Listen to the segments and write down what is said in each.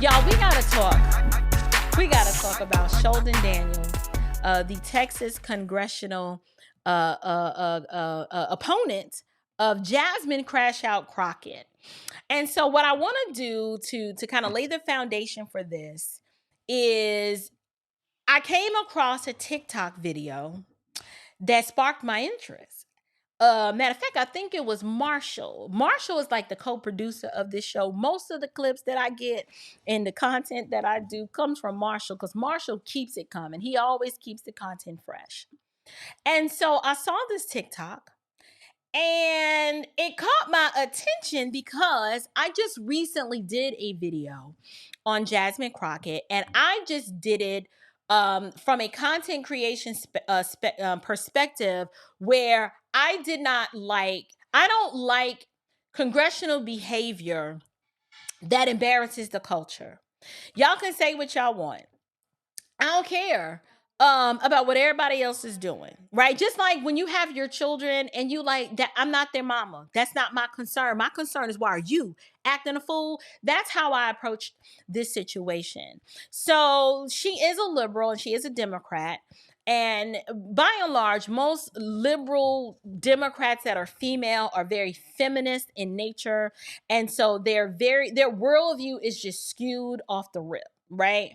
Y'all, we gotta talk. We gotta talk about Sheldon Daniels, the Texas congressional opponent of Jasmine Crash Out Crockett. And so, what I want to do to kind of lay the foundation for this is I came across a TikTok video that sparked my interest. Matter of fact, I think it was Marshall. Marshall is like the co-producer of this show. Most of the clips that I get and the content that I do comes from Marshall because Marshall keeps it coming. He always keeps the content fresh. And so I saw this TikTok and it caught my attention because I just recently did a video on Jasmine Crockett, and I just did it from a content creation perspective where I don't like congressional behavior that embarrasses the culture. Y'all can say what y'all want. I don't care about what everybody else is doing, right? Just like when you have your children and you like that, I'm not their mama. That's not my concern. My concern is, why are you acting a fool? That's how I approached this situation. So she is a liberal and she is a Democrat. And by and large, most liberal Democrats that are female are very feminist in nature. And so their worldview is just skewed off the rip, right?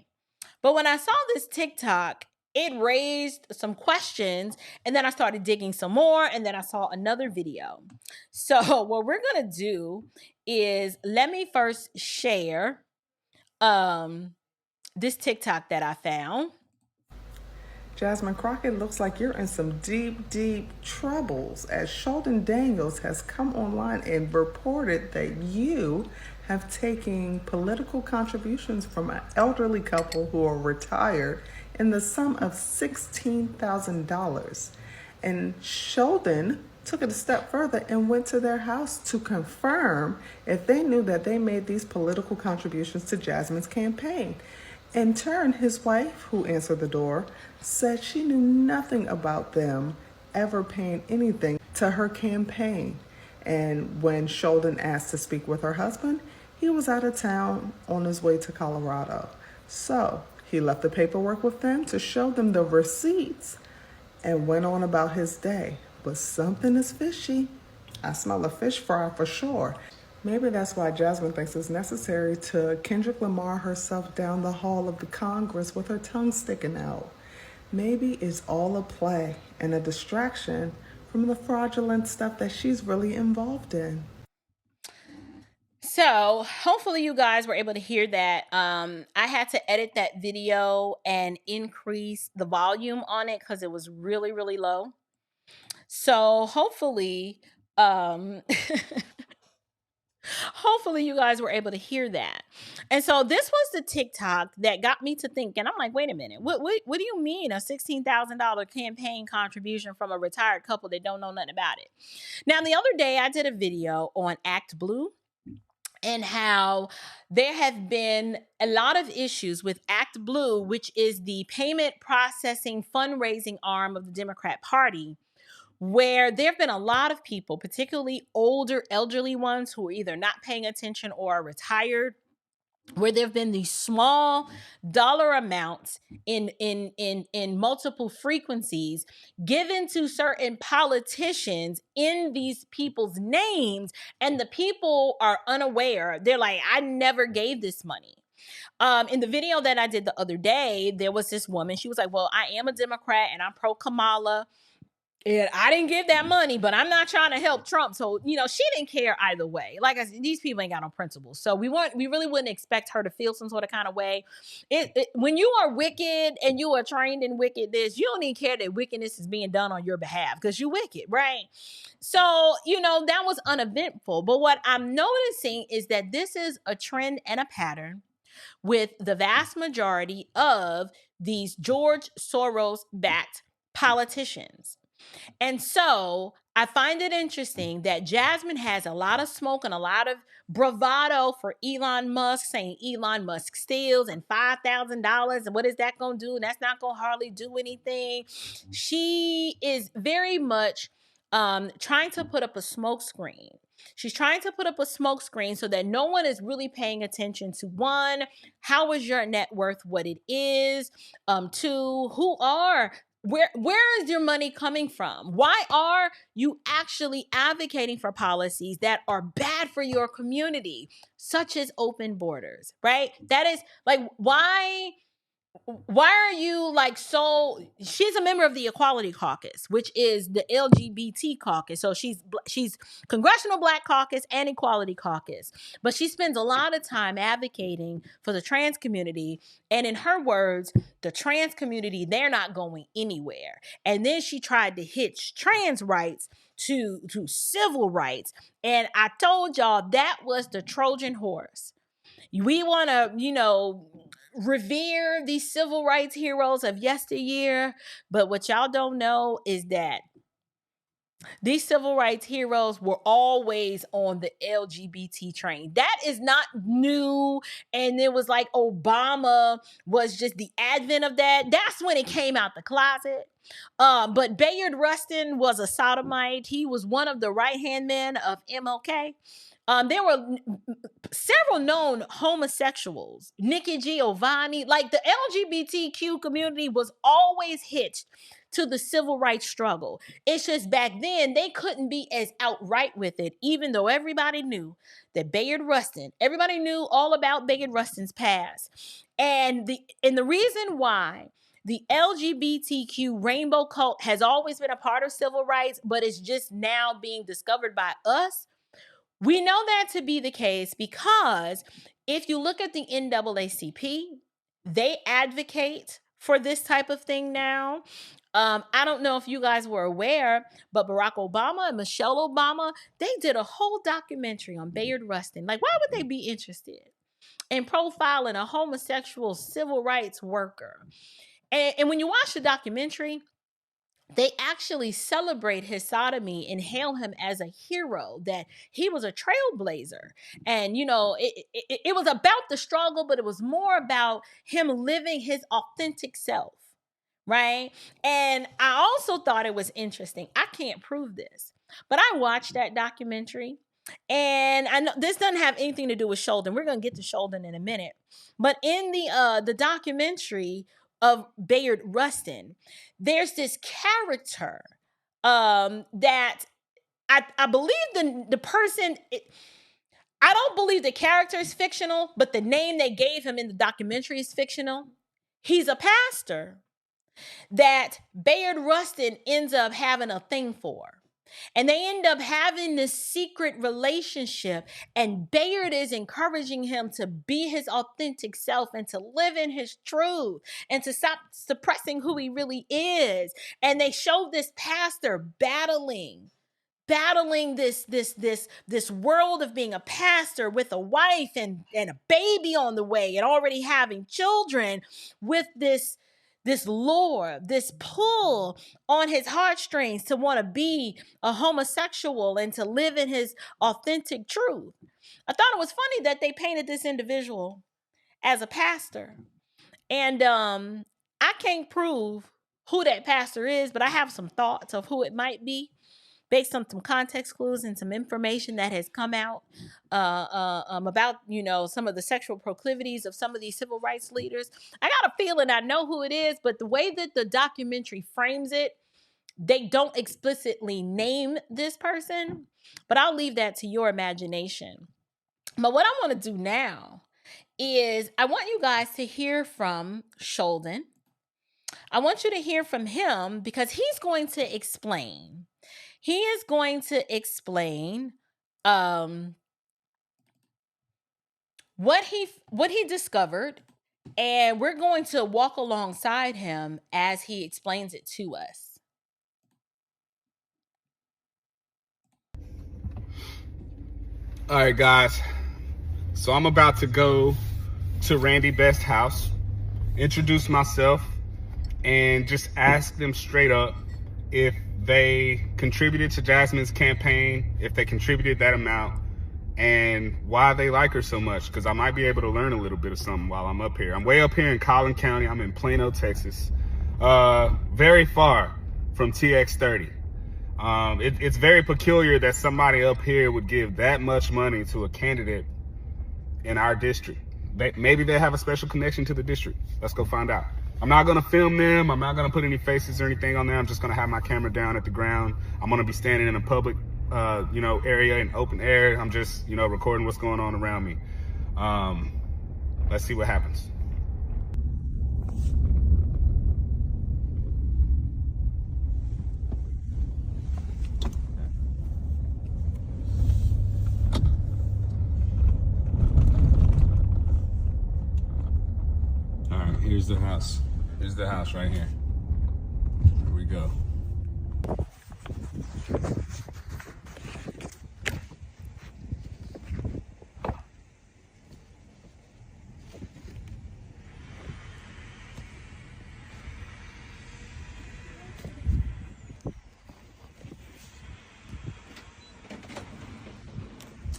But when I saw this TikTok, it raised some questions, and then I started digging some more, and then I saw another video. So what we're gonna do is let me first share this TikTok that I found. Jasmine Crockett, looks like you're in some deep, deep troubles as Sheldon Daniels has come online and reported that you have taken political contributions from an elderly couple who are retired in the sum of $16,000. And Sheldon took it a step further and went to their house to confirm if they knew that they made these political contributions to Jasmine's campaign. In turn, his wife, who answered the door, said she knew nothing about them ever paying anything to her campaign. And when Sheldon asked to speak with her husband, he was out of town on his way to Colorado. So he left the paperwork with them to show them the receipts and went on about his day. But something is fishy. I smell a fish fry for sure. Maybe that's why Jasmine thinks it's necessary to Kendrick Lamar herself down the hall of the Congress with her tongue sticking out. Maybe it's all a play and a distraction from the fraudulent stuff that she's really involved in. So hopefully you guys were able to hear that. I had to edit that video and increase the volume on it because it was really, really low. So hopefully, hopefully you guys were able to hear that. And so this was the TikTok that got me to thinking. I'm like, wait a minute, what do you mean a $16,000 campaign contribution from a retired couple that don't know nothing about it? Now, the other day I did a video on Act Blue and how there have been a lot of issues with Act Blue, which is the payment processing fundraising arm of the Democrat Party, where there have been a lot of people, particularly older, elderly ones, who are either not paying attention or are retired, where there have been these small dollar amounts in multiple frequencies given to certain politicians in these people's names, and the people are unaware. They're like, I never gave this money. In the video that I did the other day, there was this woman. She was like, well, I am a Democrat and I'm pro Kamala. And I didn't give that money, but I'm not trying to help Trump. So, she didn't care either way. Like I said, these people ain't got no principles. So we really wouldn't expect her to feel some sort of kind of way. When you are wicked and you are trained in wickedness, you don't even care that wickedness is being done on your behalf because you're wicked, right? So, that was uneventful. But what I'm noticing is that this is a trend and a pattern with the vast majority of these George Soros-backed politicians. And so I find it interesting that Jasmine has a lot of smoke and a lot of bravado for Elon Musk, saying Elon Musk steals and $5,000. And what is that going to do? And that's not going to hardly do anything. She is very much trying to put up a smoke screen. She's trying to put up a smoke screen so that no one is really paying attention to, one, how is your net worth what it is? Two, where is your money coming from? Why are you actually advocating for policies that are bad for your community, such as open borders, right? That is like, why are you like, so she's a member of the Equality Caucus, which is the LGBT caucus. So she's Congressional Black Caucus and Equality Caucus, but she spends a lot of time advocating for the trans community. And in her words, the trans community, they're not going anywhere. And then she tried to hitch trans rights to civil rights. And I told y'all that was the Trojan horse. We want to, revere these civil rights heroes of yesteryear. But what y'all don't know is that these civil rights heroes were always on the LGBT train. That is not new. And it was like Obama was just the advent of that. That's when it came out the closet. But Bayard Rustin was a sodomite. He was one of the right-hand men of MLK. There were several known homosexuals, Nikki Giovanni. Like, the LGBTQ community was always hitched to the civil rights struggle. It's just back then they couldn't be as outright with it, even though everybody knew that everybody knew all about Bayard Rustin's past. And the reason why the LGBTQ rainbow cult has always been a part of civil rights, but it's just now being discovered by us. We know that to be the case because if you look at the NAACP, they advocate for this type of thing now. I don't know if you guys were aware, but Barack Obama and Michelle Obama, they did a whole documentary on Bayard Rustin. Like, why would they be interested in profiling a homosexual civil rights worker? And when you watch the documentary, they actually celebrate his sodomy and hail him as a hero, that he was a trailblazer. And, it was about the struggle, but it was more about him living his authentic self, right? And I also thought it was interesting. I can't prove this, but I watched that documentary. And I know this doesn't have anything to do with Sheldon. We're going to get to Sheldon in a minute. But in the documentary of Bayard Rustin, there's this character that I believe the person, I don't believe the character is fictional, but the name they gave him in the documentary is fictional. He's a pastor that Bayard Rustin ends up having a thing for. And they end up having this secret relationship, and Bayard is encouraging him to be his authentic self and to live in his truth and to stop suppressing who he really is. And they show this pastor battling this world of being a pastor with a wife and a baby on the way and already having children, with this lure, this pull on his heartstrings to want to be a homosexual and to live in his authentic truth. I thought it was funny that they painted this individual as a pastor. And I can't prove who that pastor is, but I have some thoughts of who it might be, based on some context clues and some information that has come out about, some of the sexual proclivities of some of these civil rights leaders. I got a feeling I know who it is, but the way that the documentary frames it, they don't explicitly name this person, but I'll leave that to your imagination. But what I want to do now is I want you guys to hear from Sheldon. I want you to hear from him because he's going to explain. He is going to explain what he discovered, and we're going to walk alongside him as he explains it to us. All right, guys. So I'm about to go to Randy Best's house, introduce myself, and just ask them straight up if they contributed to Jasmine's campaign, if they contributed that amount, and why they like her so much, because I might be able to learn a little bit of something while I'm up here. I'm way up here in Collin County. I'm in Plano, Texas, very far from TX30. It's very peculiar that somebody up here would give that much money to a candidate in our district. Maybe they have a special connection to the district. Let's go find out. I'm not gonna film them. I'm not gonna put any faces or anything on there. I'm just gonna have my camera down at the ground. I'm gonna be standing in a public, area in open air. I'm just, recording what's going on around me. Let's see what happens. All right, here's the house. Here's the house right here. Here we go.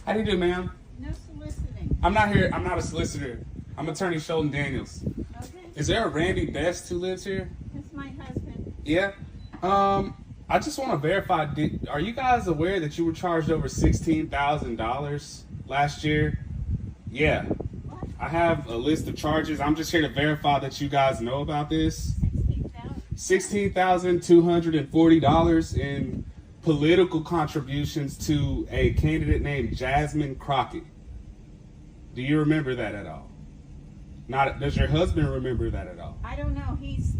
How do you do, ma'am? No soliciting. I'm not here. I'm not a solicitor. I'm attorney Sheldon Daniels. Okay. Is there a Randy Best who lives here? That's my husband. Yeah. I just want to verify. Are you guys aware that you were charged over $16,000 last year? Yeah. What? I have a list of charges. I'm just here to verify that you guys know about this. 16,000. $16,240 in political contributions to a candidate named Jasmine Crockett. Do you remember that at all? Does your husband remember that at all? I don't know. He's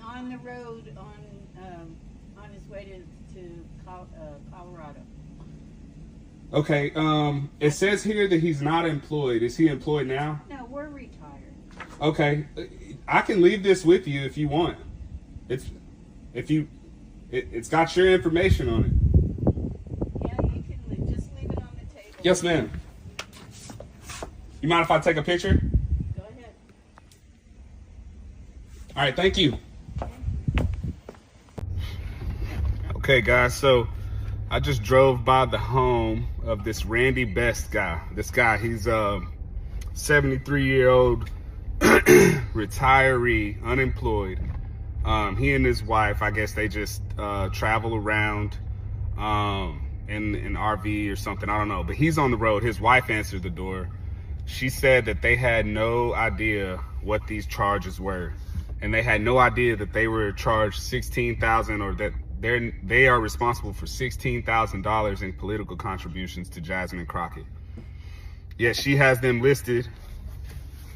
on the road on his way to Colorado. Okay. It says here that he's not employed. Is he employed now? No, we're retired. Okay. I can leave this with you if you want. It's got your information on it. Yeah, you can just leave it on the table. Yes, ma'am. You mind if I take a picture? Go ahead. All right, thank you. Okay, guys, so I just drove by the home of this Randy Best guy. This guy, he's a 73-year-old retiree, unemployed. He and his wife, I guess they just travel around in an RV or something. I don't know. But he's on the road. His wife answered the door. She said that they had no idea what these charges were. And they had no idea that they were charged $16,000 or that they are responsible for $16,000 in political contributions to Jasmine Crockett. Yet she has them listed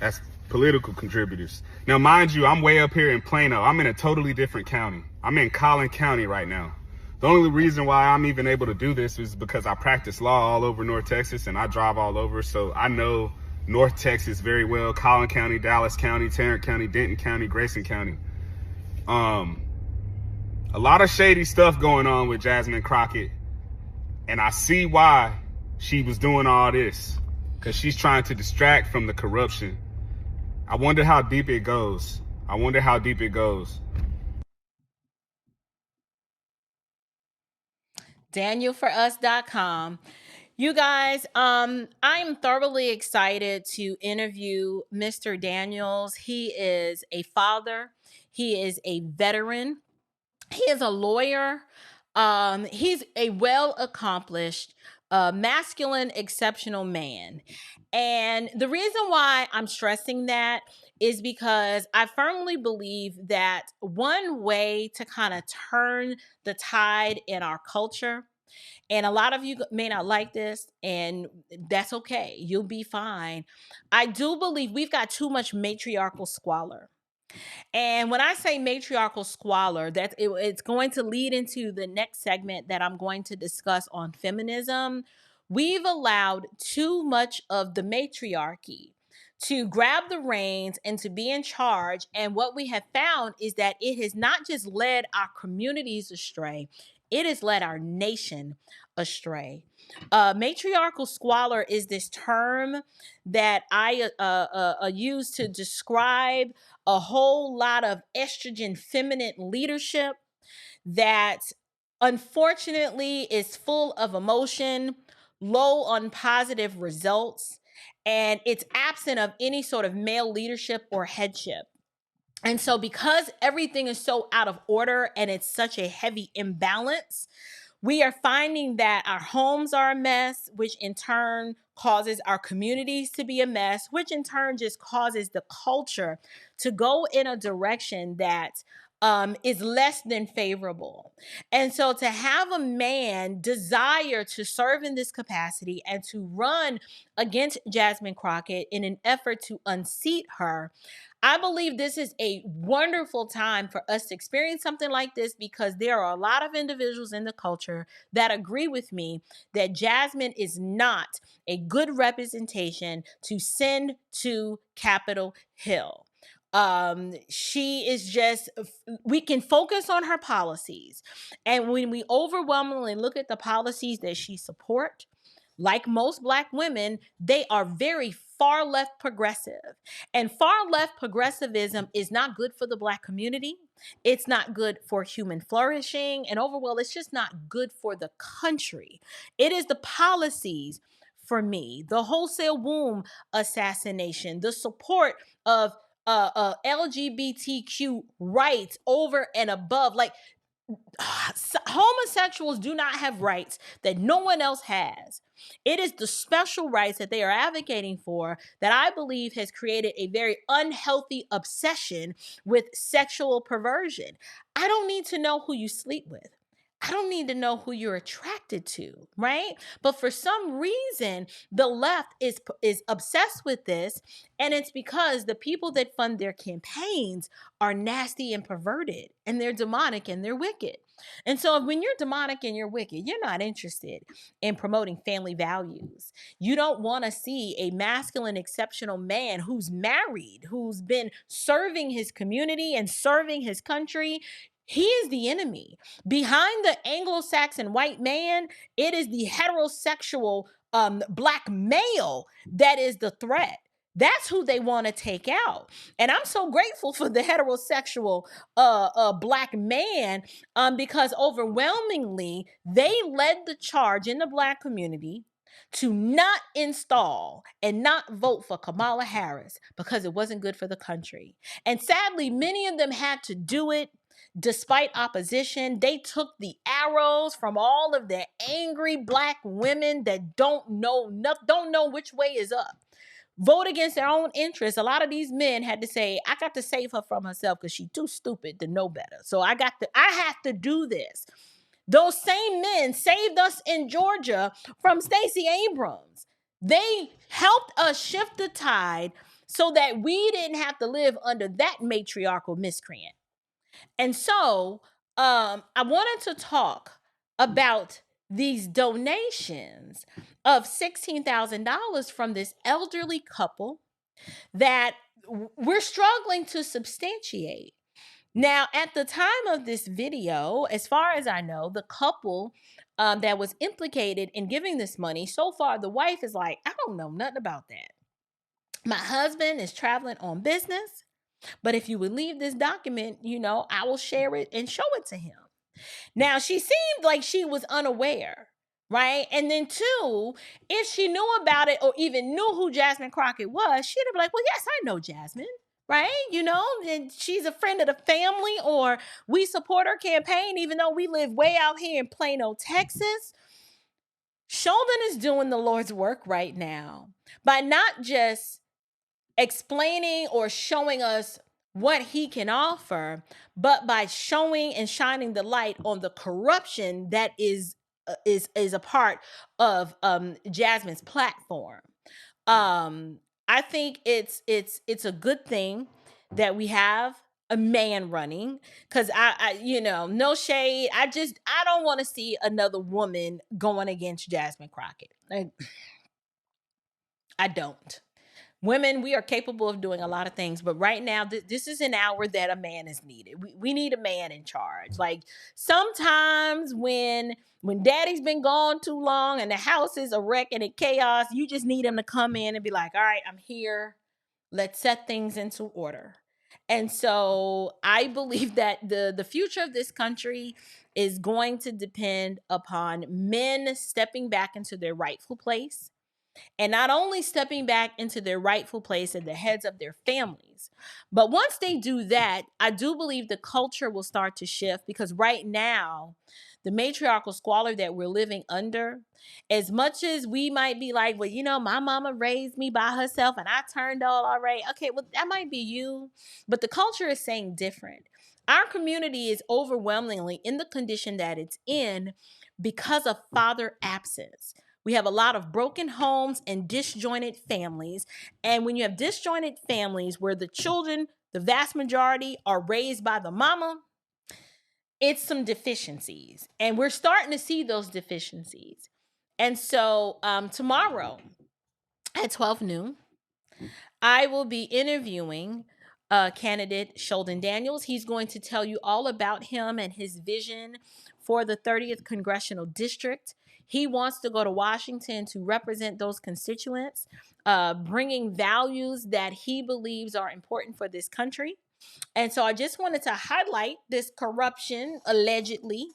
as political contributors. Now, mind you, I'm way up here in Plano. I'm in a totally different county. I'm in Collin County right now. The only reason why I'm even able to do this is because I practice law all over North Texas and I drive all over. So I know North Texas very well. Collin County, Dallas County, Tarrant County, Denton County, Grayson County. A lot of shady stuff going on with Jasmine Crockett. And I see why she was doing all this. Because she's trying to distract from the corruption. I wonder how deep it goes. DanielForUs.com. You guys, I'm thoroughly excited to interview Mr. Daniels. He is a father. He is a veteran. He is a lawyer. He's a well-accomplished, masculine, exceptional man. And the reason why I'm stressing that is because I firmly believe that one way to kind of turn the tide in our culture, and a lot of you may not like this, and that's okay. You'll be fine. I do believe we've got too much matriarchal squalor. And when I say matriarchal squalor, it's going to lead into the next segment that I'm going to discuss on feminism. We've allowed too much of the matriarchy to grab the reins and to be in charge. And what we have found is that it has not just led our communities astray, it has led our nation astray. Matriarchal squalor is this term that I use to describe a whole lot of estrogen feminine leadership that unfortunately is full of emotion, low on positive results, and it's absent of any sort of male leadership or headship. And so because everything is so out of order and it's such a heavy imbalance, we are finding that our homes are a mess, which in turn causes our communities to be a mess, which in turn just causes the culture to go in a direction that is less than favorable. And so to have a man desire to serve in this capacity and to run against Jasmine Crockett in an effort to unseat her, I believe this is a wonderful time for us to experience something like this, because there are a lot of individuals in the culture that agree with me that Jasmine is not a good representation to send to Capitol Hill. She is just, we can focus on her policies. And when we overwhelmingly look at the policies that she support, like most Black women, they are very far left progressive. And far left progressivism is not good for the Black community. It's not good for human flourishing. And overall, it's just not good for the country. It is the policies for me, the wholesale womb assassination, the support of LGBTQ rights over and above. Like, homosexuals do not have rights that no one else has. It is the special rights that they are advocating for that I believe has created a very unhealthy obsession with sexual perversion. I don't need to know who you sleep with. I don't need to know who you're attracted to, right? But for some reason, the left is obsessed with this, and it's because the people that fund their campaigns are nasty and perverted, and they're demonic and they're wicked. And so when you're demonic and you're wicked, you're not interested in promoting family values. You don't want to see a masculine, exceptional man who's married, who's been serving his community and serving his country. He is the enemy. Behind the Anglo-Saxon white man, it is the heterosexual Black male that is the threat. That's who they want to take out. And I'm so grateful for the heterosexual Black man, because overwhelmingly they led the charge in the Black community to not install and not vote for Kamala Harris because it wasn't good for the country. And sadly, many of them had to do it despite opposition. They took the arrows from all of the angry Black women that don't know which way is up. Vote against their own interests. A lot of these men had to say, I got to save her from herself because she's too stupid to know better. So I have to do this. Those same men saved us in Georgia from Stacey Abrams. They helped us shift the tide so that we didn't have to live under that matriarchal miscreant. And so I wanted to talk about these donations of $16,000 from this elderly couple that we're struggling to substantiate. Now, at the time of this video, as far as I know, the couple that was implicated in giving this money, so far the wife is like, I don't know nothing about that. My husband is traveling on business, but if you would leave this document, I will share it and show it to him. Now, she seemed like she was unaware, right? And then two, if she knew about it or even knew who Jasmine Crockett was, she'd have been like, well, yes, I know Jasmine, right? And she's a friend of the family, or we support her campaign, even though we live way out here in Plano, Texas. Sheldon is doing the Lord's work right now by not just explaining or showing us what he can offer, but by showing and shining the light on the corruption that is a part of Jasmine's platform. I think it's a good thing that we have a man running, because I no shade, I don't want to see another woman going against Jasmine Crockett. I don't. Women, we are capable of doing a lot of things, but right now, this is an hour that a man is needed. We need a man in charge. Like, sometimes when daddy's been gone too long and the house is a wreck and in chaos, you just need him to come in and be like, all right, I'm here. Let's set things into order. And so I believe that the future of this country is going to depend upon men stepping back into their rightful place and not only stepping back into their rightful place at the heads of their families, but once they do that, I do believe the culture will start to shift, because right now, the matriarchal squalor that we're living under, as much as we might be like, well, my mama raised me by herself and I turned out all right. Okay, well, that might be you, but the culture is saying different. Our community is overwhelmingly in the condition that it's in because of father absence. We have a lot of broken homes and disjointed families. And when you have disjointed families where the children, the vast majority, are raised by the mama, it's some deficiencies. And we're starting to see those deficiencies. And so tomorrow at 12 noon, I will be interviewing candidate Sheldon Daniels. He's going to tell you all about him and his vision for the 30th Congressional District. He wants to go to Washington to represent those constituents, bringing values that he believes are important for this country. And so I just wanted to highlight this corruption, allegedly.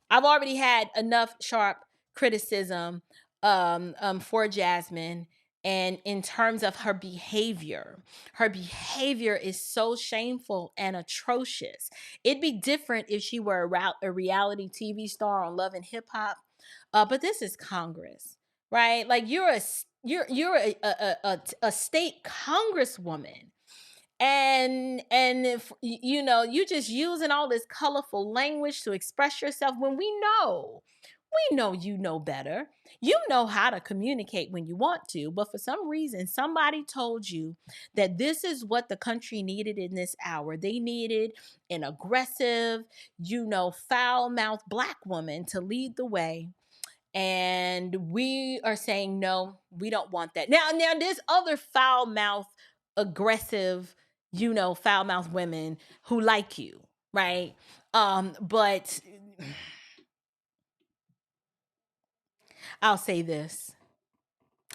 I've already had enough sharp criticism for Jasmine. And in terms of her behavior is so shameful and atrocious. It'd be different if she were a reality TV star on Love and Hip Hop, but this is Congress, right? Like you're a state congresswoman, and if you just using all this colorful language to express yourself, when we know you know better. You know how to communicate when you want to, but for some reason somebody told you that this is what the country needed in this hour. They needed an aggressive, foul-mouthed Black woman to lead the way. And we are saying, no, we don't want that. Now there's other foul-mouthed, aggressive, foul-mouthed women who like you, right? But I'll say this.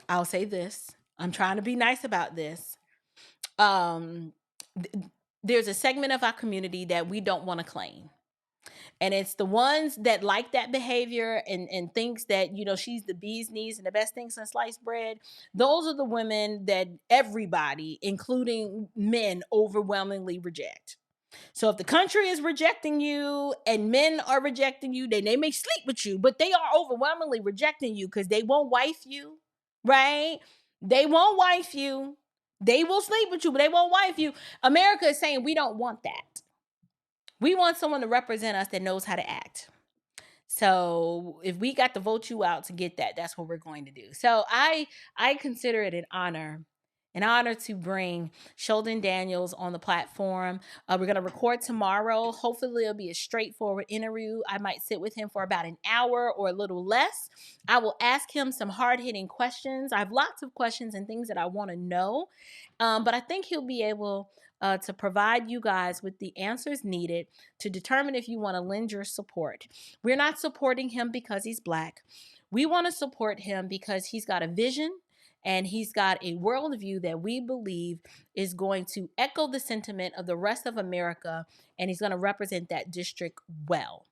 I'm trying to be nice about this. There's a segment of our community that we don't want to claim. And it's the ones that like that behavior and thinks that, she's the bee's knees and the best thing since sliced bread. Those are the women that everybody, including men, overwhelmingly reject. So if the country is rejecting you and men are rejecting you, then they may sleep with you, but they are overwhelmingly rejecting you because they won't wife you, right? They won't wife you. They will sleep with you, but they won't wife you. America is saying we don't want that. We want someone to represent us that knows how to act. So if we got to vote you out to get that, that's what we're going to do. So I consider it an honor to bring Sheldon Daniels on the platform. We're going to record tomorrow. Hopefully it'll be a straightforward interview. I might sit with him for about an hour or a little less. I will ask him some hard-hitting questions. I have lots of questions and things that I want to know, but I think he'll be able to provide you guys with the answers needed to determine if you want to lend your support. We're not supporting him because he's Black. We want to support him because he's got a vision and he's got a worldview that we believe is going to echo the sentiment of the rest of America, and he's going to represent that district well.